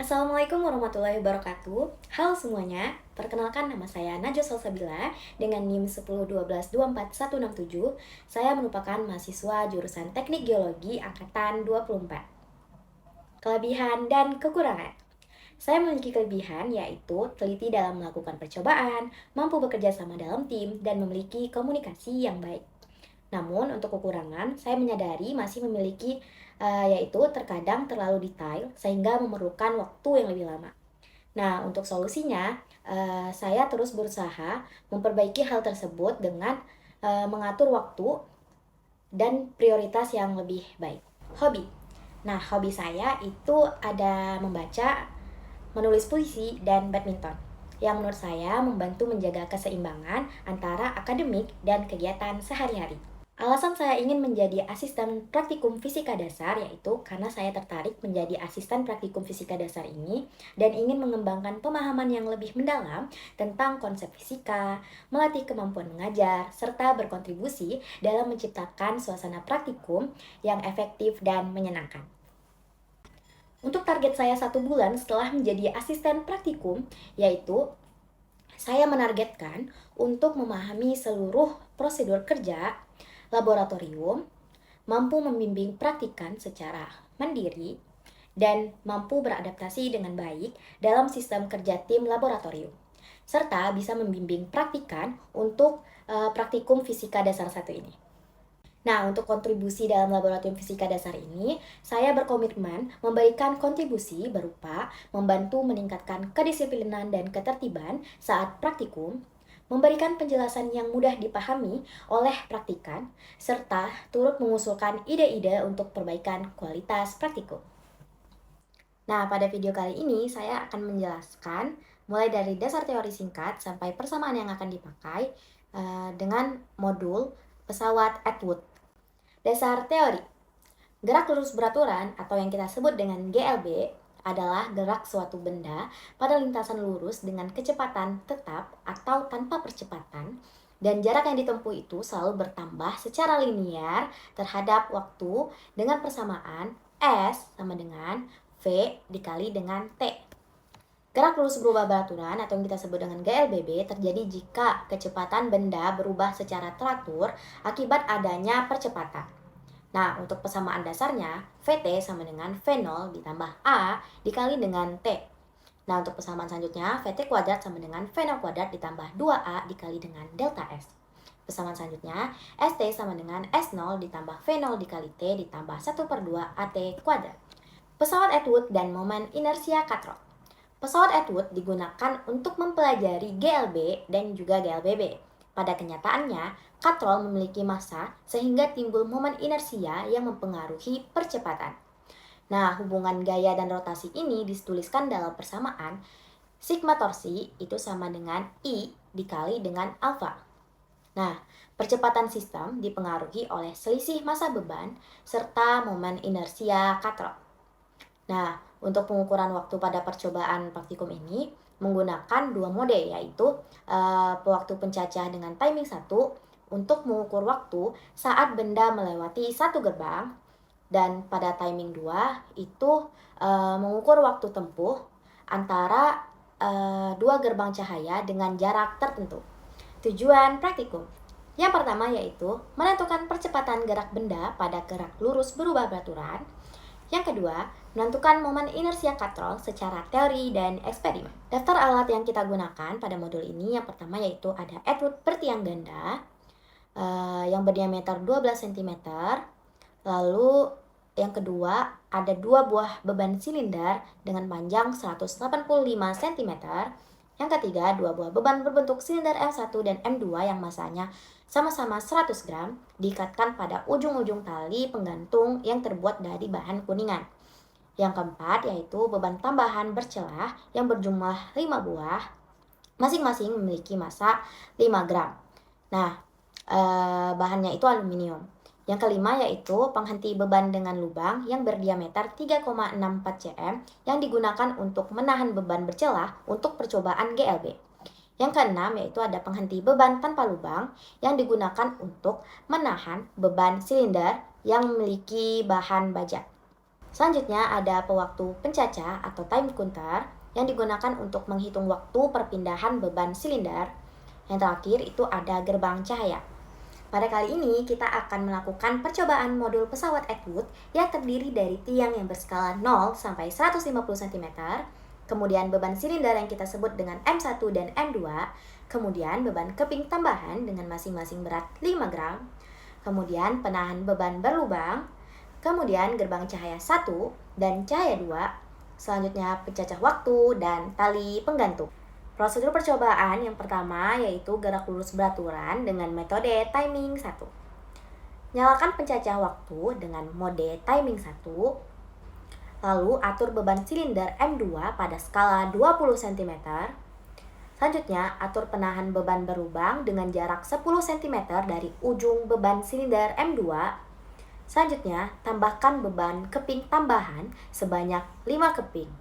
Assalamualaikum warahmatullahi wabarakatuh. Halo semuanya, perkenalkan nama saya Najwa Salsabila dengan NIM 1012241167. Saya merupakan mahasiswa jurusan Teknik Geologi angkatan 24. Kelebihan dan kekurangan. Saya memiliki kelebihan yaitu teliti dalam melakukan percobaan, mampu bekerja sama dalam tim, dan memiliki komunikasi yang baik. Namun untuk kekurangan, saya menyadari masih memiliki yaitu terkadang terlalu detail sehingga memerlukan waktu yang lebih lama. Nah, untuk solusinya, saya terus berusaha memperbaiki hal tersebut dengan mengatur waktu dan prioritas yang lebih baik. Hobi. Nah, hobi saya itu ada membaca, menulis puisi, dan badminton, yang menurut saya membantu menjaga keseimbangan antara akademik dan kegiatan sehari-hari. Alasan saya ingin menjadi asisten praktikum fisika dasar yaitu karena saya tertarik menjadi asisten praktikum fisika dasar ini dan ingin mengembangkan pemahaman yang lebih mendalam tentang konsep fisika, melatih kemampuan mengajar, serta berkontribusi dalam menciptakan suasana praktikum yang efektif dan menyenangkan. Untuk target saya 1 bulan setelah menjadi asisten praktikum, yaitu saya menargetkan untuk memahami seluruh prosedur kerja laboratorium, mampu membimbing praktikan secara mandiri, dan mampu beradaptasi dengan baik dalam sistem kerja tim laboratorium, serta bisa membimbing praktikan untuk praktikum fisika dasar 1 ini. Nah, untuk kontribusi dalam laboratorium fisika dasar ini, saya berkomitmen memberikan kontribusi berupa membantu meningkatkan kedisiplinan dan ketertiban saat praktikum, memberikan penjelasan yang mudah dipahami oleh praktikan, serta turut mengusulkan ide-ide untuk perbaikan kualitas praktikum. Nah, pada video kali ini saya akan menjelaskan mulai dari dasar teori singkat sampai persamaan yang akan dipakai dengan modul pesawat Atwood. Dasar teori. Gerak lurus beraturan atau yang kita sebut dengan GLB adalah gerak suatu benda pada lintasan lurus dengan kecepatan tetap atau tanpa percepatan, dan jarak yang ditempuh itu selalu bertambah secara linear terhadap waktu dengan persamaan S sama dengan V dikali dengan T. Gerak lurus berubah beraturan atau yang kita sebut dengan GLBB terjadi jika kecepatan benda berubah secara teratur akibat adanya percepatan. Nah, untuk persamaan dasarnya, VT sama dengan V0 ditambah A dikali dengan T. Nah, untuk persamaan selanjutnya, VT kuadrat sama dengan V0 kuadrat ditambah 2A dikali dengan delta S. Persamaan selanjutnya, ST sama dengan S0 ditambah V0 dikali T ditambah 1/2 AT kuadrat. Pesawat Atwood dan momen inersia katrol. Pesawat Atwood digunakan untuk mempelajari GLB dan juga GLBB. Pada kenyataannya, katrol memiliki massa sehingga timbul momen inersia yang mempengaruhi percepatan. Nah, hubungan gaya dan rotasi ini dituliskan dalam persamaan sigma torsi itu sama dengan I dikali dengan alfa. Nah, percepatan sistem dipengaruhi oleh selisih massa beban serta momen inersia katrol. Nah, untuk pengukuran waktu pada percobaan praktikum ini menggunakan 2 mode, yaitu waktu pencacah dengan timing 1 untuk mengukur waktu saat benda melewati 1 gerbang, dan pada timing 2 itu mengukur waktu tempuh antara 2 gerbang cahaya dengan jarak tertentu. Tujuan praktikum yang pertama yaitu menentukan percepatan gerak benda pada gerak lurus berubah beraturan. Yang kedua, menentukan momen inersia katrol secara teori dan eksperimen. Daftar alat yang kita gunakan pada modul ini yang pertama yaitu ada Atwood bertiang ganda yang berdiameter 12 cm. Lalu yang kedua ada 2 buah beban silinder dengan panjang 185 cm. Yang ketiga, 2 buah beban berbentuk silinder M1 dan M2 yang masanya sama-sama 100 gram diikatkan pada ujung-ujung tali penggantung yang terbuat dari bahan kuningan. Yang keempat yaitu beban tambahan bercelah yang berjumlah 5 buah, masing-masing memiliki massa 5 gram. Nah, bahannya itu aluminium. Yang kelima yaitu penghenti beban dengan lubang yang berdiameter 3,64 cm yang digunakan untuk menahan beban bercelah untuk percobaan GLB. Yang keenam yaitu ada penghenti beban tanpa lubang yang digunakan untuk menahan beban silinder yang memiliki bahan baja. Selanjutnya ada pewaktu pencacah atau time counter yang digunakan untuk menghitung waktu perpindahan beban silinder. Yang terakhir itu ada gerbang cahaya. Pada kali ini kita akan melakukan percobaan modul pesawat Atwood yang terdiri dari tiang yang berskala 0 sampai 150 cm, kemudian beban silinder yang kita sebut dengan M1 dan M2, kemudian beban keping tambahan dengan masing-masing berat 5 gram, kemudian penahan beban berlubang, kemudian gerbang cahaya 1 dan cahaya 2, selanjutnya pencacah waktu dan tali penggantung. Prosedur percobaan yang pertama yaitu gerak lurus beraturan dengan metode timing 1. Nyalakan pencacah waktu dengan mode timing 1. Lalu atur beban silinder M2 pada skala 20 cm. Selanjutnya, atur penahan beban berlubang dengan jarak 10 cm dari ujung beban silinder M2. Selanjutnya, tambahkan beban keping tambahan sebanyak 5 keping.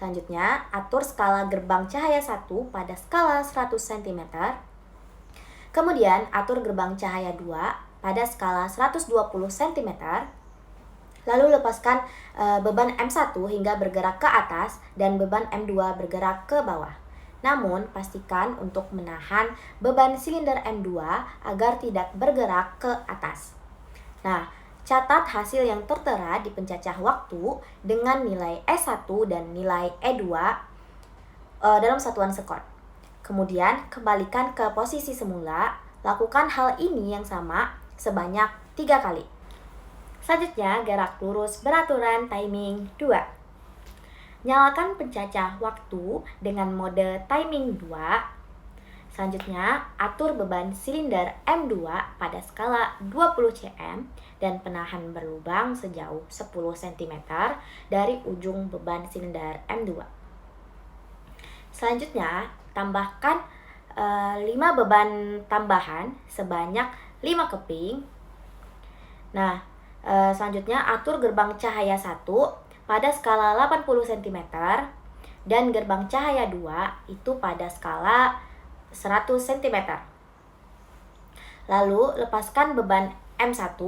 Selanjutnya, atur skala gerbang cahaya 1 pada skala 100 cm. Kemudian, atur gerbang cahaya 2 pada skala 120 cm. Lalu lepaskan beban M1 hingga bergerak ke atas dan beban M2 bergerak ke bawah. Namun, pastikan untuk menahan beban silinder M2 agar tidak bergerak ke atas. Nah, catat hasil yang tertera di pencacah waktu dengan nilai E1 dan nilai E2 dalam satuan sekon. Kemudian, kembalikan ke posisi semula. Lakukan hal ini yang sama sebanyak 3 kali. Selanjutnya, gerak lurus beraturan timing 2. Nyalakan pencacah waktu dengan mode timing 2. Selanjutnya, atur beban silinder M2 pada skala 20 cm dan penahan berlubang sejauh 10 cm dari ujung beban silinder M2. Selanjutnya, tambahkan 5 beban tambahan sebanyak 5 keping. Nah, selanjutnya atur gerbang cahaya 1 pada skala 80 cm dan gerbang cahaya 2 itu pada skala 100 cm. Lalu lepaskan beban M1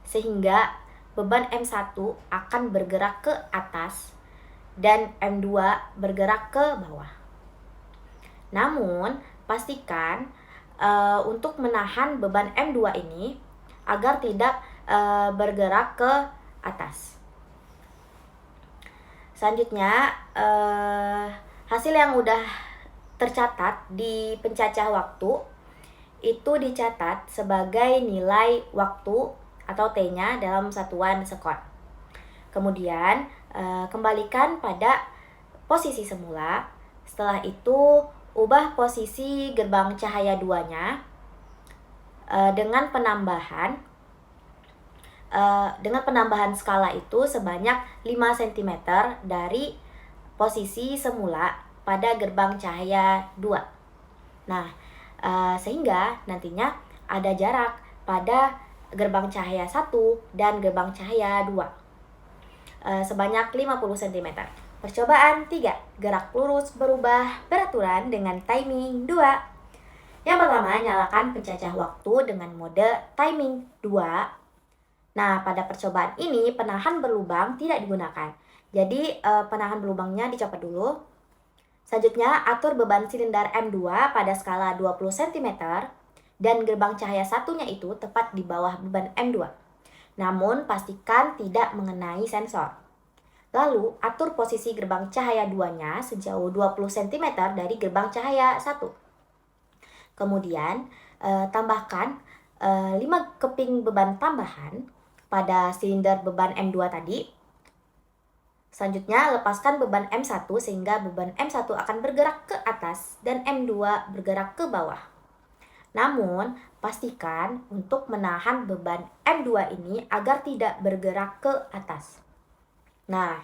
sehingga beban M1 akan bergerak ke atas dan M2 bergerak ke bawah. Namun, pastikan untuk menahan beban M2 ini agar tidak bergerak ke atas. Selanjutnya, hasil yang udah tercatat di pencacah waktu itu dicatat sebagai nilai waktu atau T-nya dalam satuan sekon. Kemudian, kembalikan pada posisi semula. Setelah itu, ubah posisi gerbang cahaya 2-nya dengan penambahan skala itu sebanyak 5 cm dari posisi semula pada gerbang cahaya 2. Nah, sehingga nantinya ada jarak pada gerbang cahaya 1 dan gerbang cahaya 2 sebanyak 50 cm. Percobaan 3. Gerak lurus berubah beraturan dengan timing 2. Yang pertama, nyalakan pencacah waktu dengan mode timing 2. Nah, pada percobaan ini penahan berlubang tidak digunakan. Jadi, penahan berlubangnya dicopot dulu. Selanjutnya, atur beban silinder M2 pada skala 20 cm dan gerbang cahaya satunya itu tepat di bawah beban M2. Namun, pastikan tidak mengenai sensor. Lalu, atur posisi gerbang cahaya 2-nya sejauh 20 cm dari gerbang cahaya 1. Kemudian, tambahkan 5 keping beban tambahan pada silinder beban M2 tadi. Selanjutnya, lepaskan beban M1 sehingga beban M1 akan bergerak ke atas dan M2 bergerak ke bawah. Namun, pastikan untuk menahan beban M2 ini agar tidak bergerak ke atas. Nah,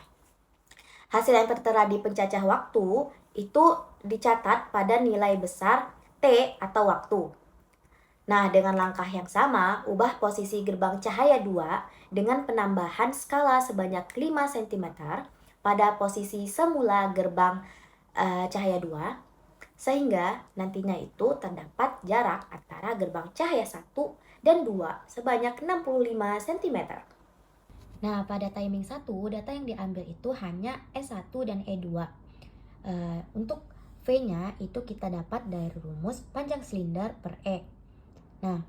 hasil yang tertera di pencacah waktu itu dicatat pada nilai besar T atau waktu. Nah, dengan langkah yang sama, ubah posisi gerbang cahaya 2 dengan penambahan skala sebanyak 5 cm pada posisi semula gerbang cahaya 2, sehingga nantinya itu terdapat jarak antara gerbang cahaya 1 dan 2 sebanyak 65 cm. Nah, pada timing 1, data yang diambil itu hanya S1 dan E2. Untuk V-nya itu kita dapat dari rumus panjang silinder per E. Nah,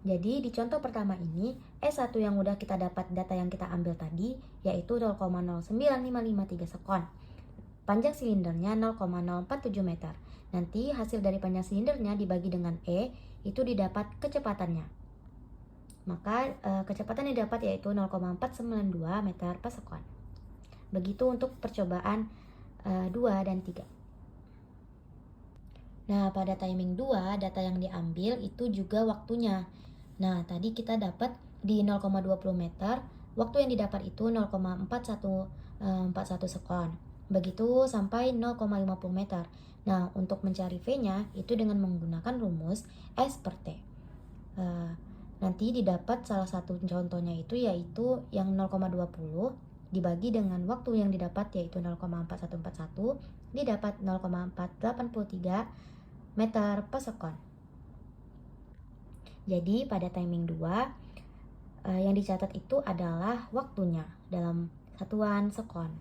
jadi di contoh pertama ini, S1 yang udah kita dapat data yang kita ambil tadi, yaitu 0,09553 sekon. Panjang silindernya 0,047 meter. Nanti hasil dari panjang silindernya dibagi dengan E, itu didapat kecepatannya. Maka kecepatan yang didapat yaitu 0,492 meter per sekon. Begitu untuk percobaan 2 dan 3. Nah, pada timing 2, data yang diambil itu juga waktunya. Nah, tadi kita dapat di 0,20 meter, waktu yang didapat itu 0,4141 sekon. Begitu sampai 0,50 meter. Nah, untuk mencari V-nya itu dengan menggunakan rumus S per T. Nanti didapat salah satu contohnya itu yaitu yang 0,20 dibagi dengan waktu yang didapat yaitu 0,4141 didapat 0,483 meter per sekon. Jadi pada timing 2 yang dicatat itu adalah waktunya dalam satuan sekon.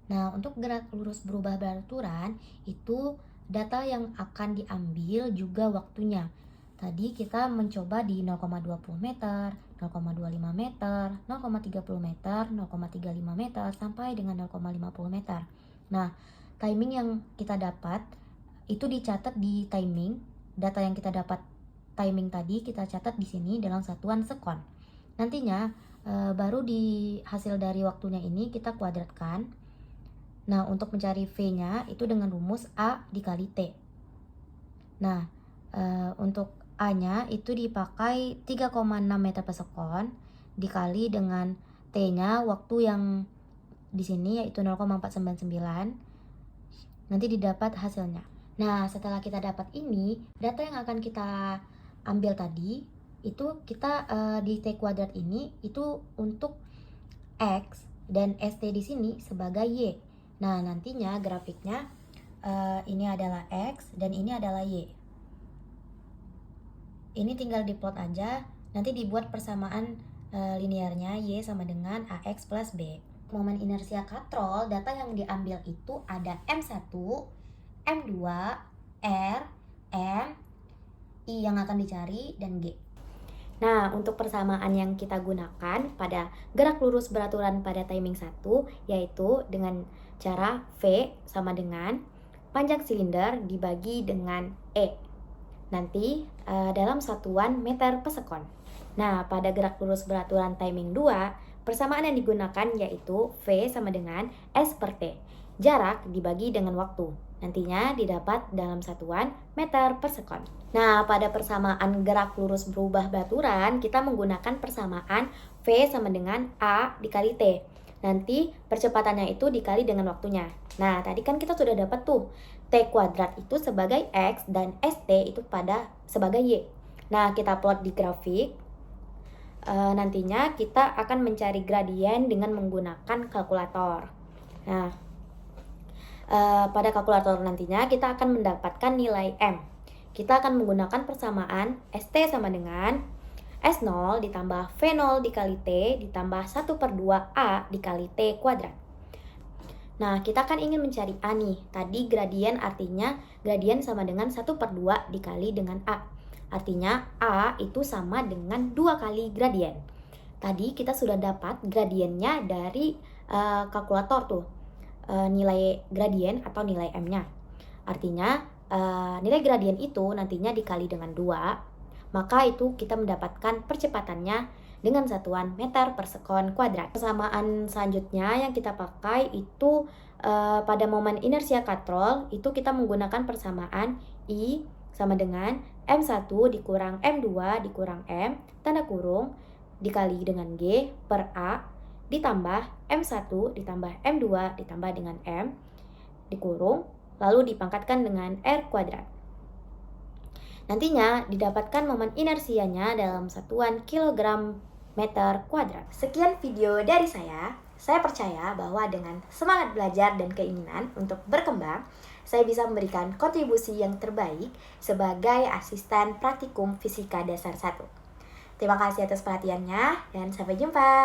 Nah, untuk gerak lurus berubah beraturan itu data yang akan diambil juga waktunya. Tadi kita mencoba di 0,20 meter, 0,25 meter, 0,30 meter, 0,35 meter sampai dengan 0,50 meter. Nah, timing yang kita dapat itu dicatat di timing, data yang kita dapat timing tadi kita catat di sini dalam satuan sekon. Nantinya baru di hasil dari waktunya ini kita kuadratkan. Nah, untuk mencari V-nya itu dengan rumus A dikali T. Nah, untuk A-nya itu dipakai 3,6 meter per sekon dikali dengan T-nya waktu yang di sini yaitu 0,499. Nanti didapat hasilnya. Nah, setelah kita dapat ini, data yang akan kita ambil tadi, itu kita di T kuadrat ini, itu untuk X dan ST di sini sebagai Y. Nah, nantinya grafiknya ini adalah X dan ini adalah Y. Ini tinggal diplot aja, nanti dibuat persamaan linearnya Y sama dengan AX plus B. Momen inersia katrol, data yang diambil itu ada M1, M2, R, M, I yang akan dicari, dan G. Nah, untuk persamaan yang kita gunakan pada gerak lurus beraturan pada timing 1, yaitu dengan cara V sama dengan panjang silinder dibagi dengan E. Nanti dalam satuan meter per sekon. Nah, pada gerak lurus beraturan timing 2, persamaan yang digunakan yaitu V sama dengan S per T. Jarak dibagi dengan waktu. Nantinya didapat dalam satuan meter per sekon. Nah, pada persamaan gerak lurus berubah beraturan, kita menggunakan persamaan V sama dengan A dikali T. Nanti percepatannya itu dikali dengan waktunya. Nah, tadi kan kita sudah dapat tuh T kuadrat itu sebagai X dan ST itu sebagai Y. Nah, kita plot di grafik. Nantinya kita akan mencari gradien dengan menggunakan kalkulator. Nah, pada kalkulator nantinya kita akan mendapatkan nilai M. Kita akan menggunakan persamaan ST sama dengan S0 ditambah V0 dikali T ditambah 1/2A dikali T kuadrat. Nah, kita kan ingin mencari A nih. Tadi gradien artinya gradien sama dengan 1/2 dikali dengan A. Artinya A itu sama dengan 2 kali gradien. Tadi kita sudah dapat gradiennya dari kalkulator tuh. Nilai gradien atau nilai M-nya. Artinya nilai gradien itu nantinya dikali dengan 2, maka itu kita mendapatkan percepatannya dengan satuan meter per sekon kuadrat. Persamaan selanjutnya yang kita pakai itu pada momen inersia katrol itu kita menggunakan persamaan I sama dengan M1 dikurang M2 dikurang M tanda kurung dikali dengan G per A ditambah M1 ditambah M2 ditambah dengan M dikurung lalu dipangkatkan dengan R kuadrat. Nantinya didapatkan momen inersianya dalam satuan kilogram meter kuadrat. Sekian video dari saya. Saya percaya bahwa dengan semangat belajar dan keinginan untuk berkembang, saya bisa memberikan kontribusi yang terbaik sebagai asisten praktikum fisika dasar 1. Terima kasih atas perhatiannya dan sampai jumpa.